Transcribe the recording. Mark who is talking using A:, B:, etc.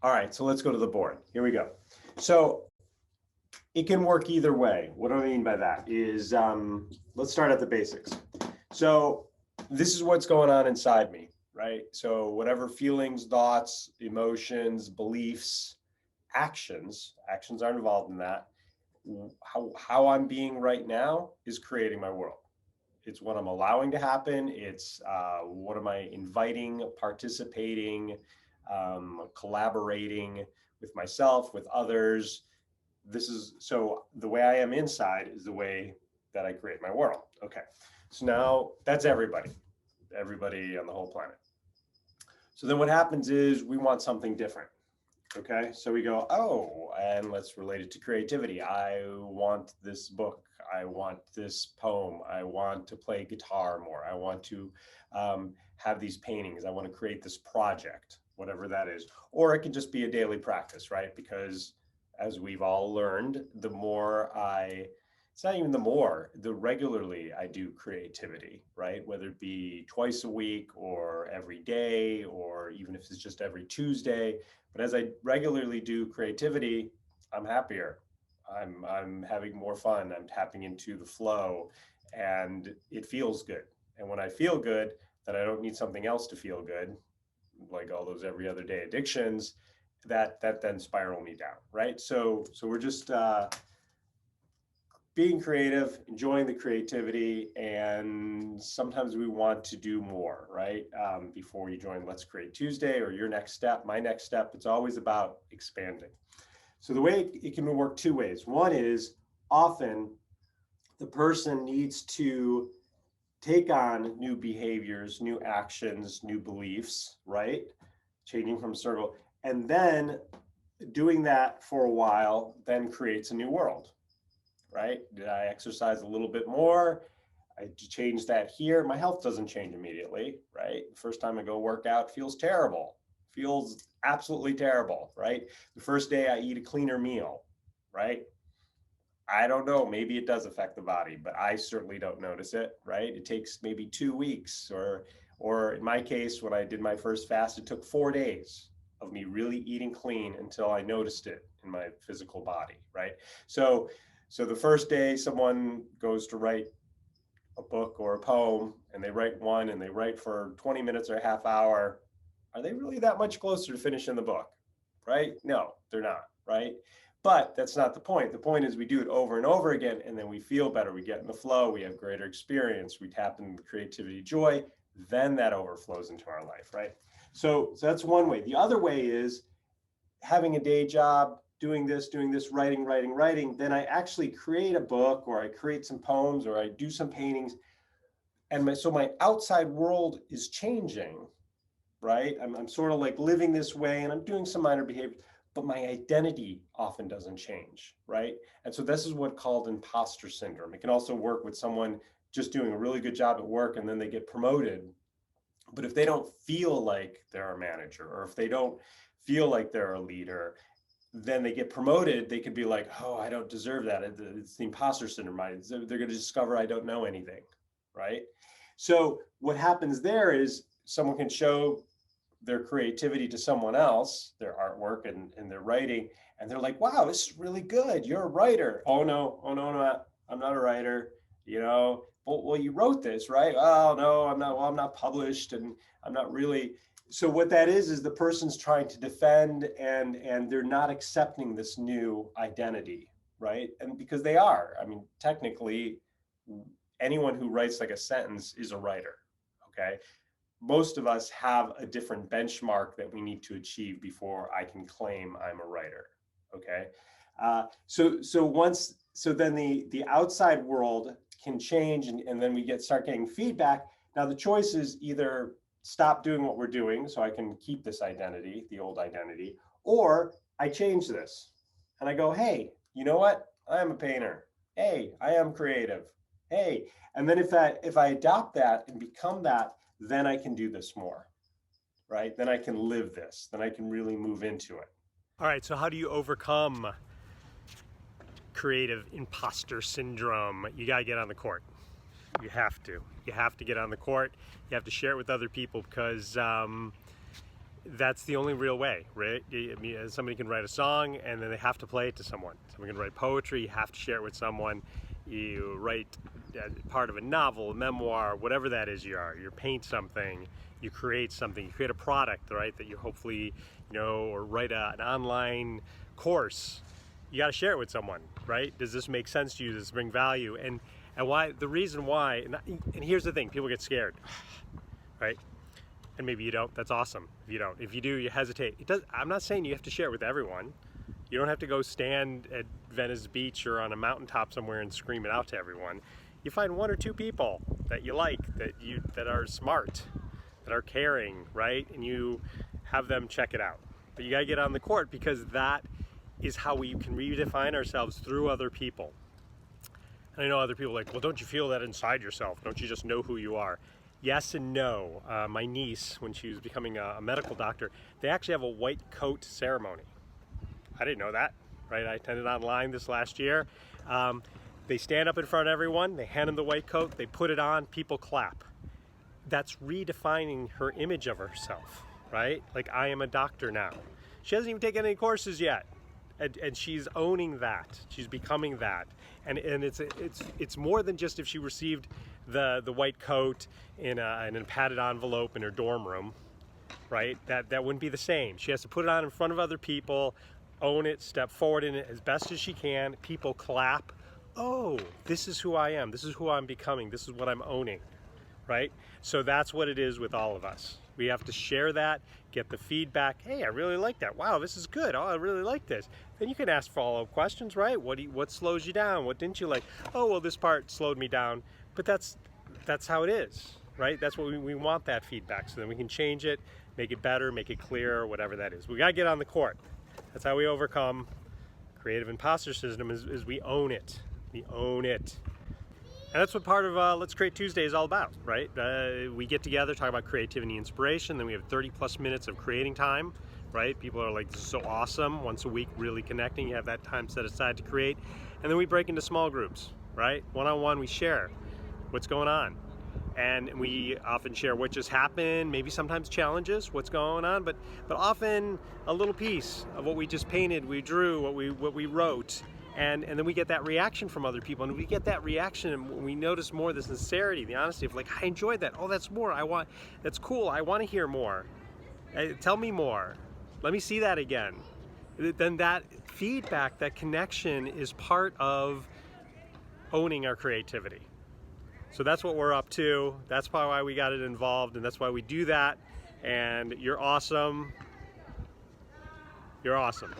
A: All right, so let's go to the board. Here we go. So it can work either way. What do I mean by that is, let's start at the basics. So this is what's going on inside me, right? So whatever feelings, thoughts, emotions, beliefs, actions aren't involved in that. How I'm being right now is creating my world. It's what I'm allowing to happen. It's what am I inviting, participating, collaborating with myself, with others. This is so the way I am inside is the way that I create my world. Okay. So now that's everybody on the whole planet. So then what happens is we want something different. Okay. So we go, oh, and let's relate it to creativity. I want this book. I want this poem. I want to play guitar more. I want to have these paintings. I want to create this project, whatever that is. Or it can just be a daily practice, right? Because as we've all learned, it's not even the regularly I do creativity, right? Whether it be twice a week or every day, or even if it's just every Tuesday. But as I regularly do creativity, I'm happier. I'm having more fun. I'm tapping into the flow and it feels good. And when I feel good, then I don't need something else to feel good, like all those every other day addictions that then spiral me down, right? So we're just being creative, enjoying the creativity, and sometimes we want to do more, right? Before you join Let's Create Tuesday or your next step, my next step, it's always about expanding. So the way it can work two ways. One is often the person needs to take on new behaviors, new actions, new beliefs, right? Changing from circle. And then doing that for a while then creates a new world, right? Did I exercise a little bit more? I changed that here. My health doesn't change immediately, right? First time I go work out feels terrible, feels absolutely terrible, right? The first day I eat a cleaner meal, right? I don't know, maybe it does affect the body, but I certainly don't notice it, right? It takes maybe 2 weeks or in my case, when I did my first fast, it took 4 days of me really eating clean until I noticed it in my physical body, right? So the first day someone goes to write a book or a poem and they write one and they write for 20 minutes or a half hour, are they really that much closer to finishing the book? Right? No, they're not, right? But that's not the point. The point is we do it over and over again and then we feel better. We get in the flow, we have greater experience, we tap into creativity, joy, then that overflows into our life, right? So that's one way. The other way is having a day job, doing this, writing, then I actually create a book or I create some poems or I do some paintings. And so my outside world is changing, right? I'm sort of like living this way and I'm doing some minor behaviors, but my identity often doesn't change, right? And so this is what called imposter syndrome. It can also work with someone just doing a really good job at work and then they get promoted. But if they don't feel like they're a manager or if they don't feel like they're a leader, then they get promoted, they could be like, oh, I don't deserve that. It's the imposter syndrome. They're going to discover I don't know anything, right? So what happens there is someone can show their creativity to someone else, their artwork and their writing, and they're like, wow, this is really good. You're a writer. Oh no, I'm not a writer. Well, you wrote this, right? Oh no, I'm not. Well, I'm not published, and I'm not really. So what that is the person's trying to defend, and they're not accepting this new identity, right? And because they are, I mean, technically, anyone who writes like a sentence is a writer. Okay, most of us have a different benchmark that we need to achieve before I can claim I'm a writer. Okay, so then the outside world can change, and then we start getting feedback. Now the choice is either stop doing what we're doing, so I can keep this identity, the old identity, or I change this, and I go, hey, you know what? I am a painter. Hey, I am creative. Hey, and then if I adopt that and become that, then I can do this more, right? Then I can live this. Then I can really move into it.
B: All right, so how do you overcome creative imposter syndrome? You got to get on the court. You have to. You have to get on the court. You have to share it with other people because that's the only real way, right? I mean, somebody can write a song and then they have to play it to someone. Someone can write poetry, you have to share it with someone. You write part of a novel, a memoir, whatever that is you paint something, you create something, you create a product, right, that you hopefully, or write an online course. You got to share it with someone, right? Does this make sense to you? Does this bring value? And why, the reason why, and here's the thing, people get scared, right? And maybe you don't, that's awesome if you don't. If you do, you hesitate. I'm not saying you have to share it with everyone. You don't have to go stand at Venice Beach or on a mountaintop somewhere and scream it out to everyone. You find one or two people that you like, that are smart, that are caring, right? And you have them check it out. But you gotta get on the court, because that is how we can redefine ourselves, through other people. And I know other people are like, well, don't you feel that inside yourself? Don't you just know who you are? Yes and no. My niece, when she was becoming a medical doctor, they actually have a white coat ceremony. I didn't know that, right? I attended online this last year. They stand up in front of everyone, they hand them the white coat, they put it on, people clap. That's redefining her image of herself, right? Like, I am a doctor now. She hasn't even taken any courses yet. And she's owning that. She's becoming that. And it's more than just if she received the white coat in a padded envelope in her dorm room, right? That wouldn't be the same. She has to put it on in front of other people, own it, step forward in it as best as she can. People clap. Oh, this is who I am. This is who I'm becoming. This is what I'm owning, right? So that's what it is with all of us. We have to share that, get the feedback. Hey, I really like that. Wow, this is good. Oh, I really like this. Then you can ask follow-up questions, right? What slows you down? What didn't you like? Oh, well, this part slowed me down. But that's how it is, right? That's what we want, that feedback, so then we can change it, make it better, make it clearer, whatever that is. We gotta get on the court. That's how we overcome creative imposter syndrome, is we own it. We own it. And that's what part of Let's Create Tuesday is all about, right? We get together, talk about creativity and inspiration, then we have 30+ minutes of creating time, right? People are like, this is so awesome. Once a week, really connecting, you have that time set aside to create. And then we break into small groups, right? One-on-one, we share what's going on. And we often share what just happened, maybe sometimes challenges, what's going on, but often a little piece of what we just painted, we drew, what we wrote. And then we get that reaction from other people, and we get that reaction, and we notice more the sincerity, the honesty of like, I enjoyed that. Oh, that's more. That's cool. I want to hear more. Tell me more. Let me see that again. Then that feedback, that connection, is part of owning our creativity. So that's what we're up to. That's probably why we got it involved, and that's why we do that. And you're awesome. You're awesome.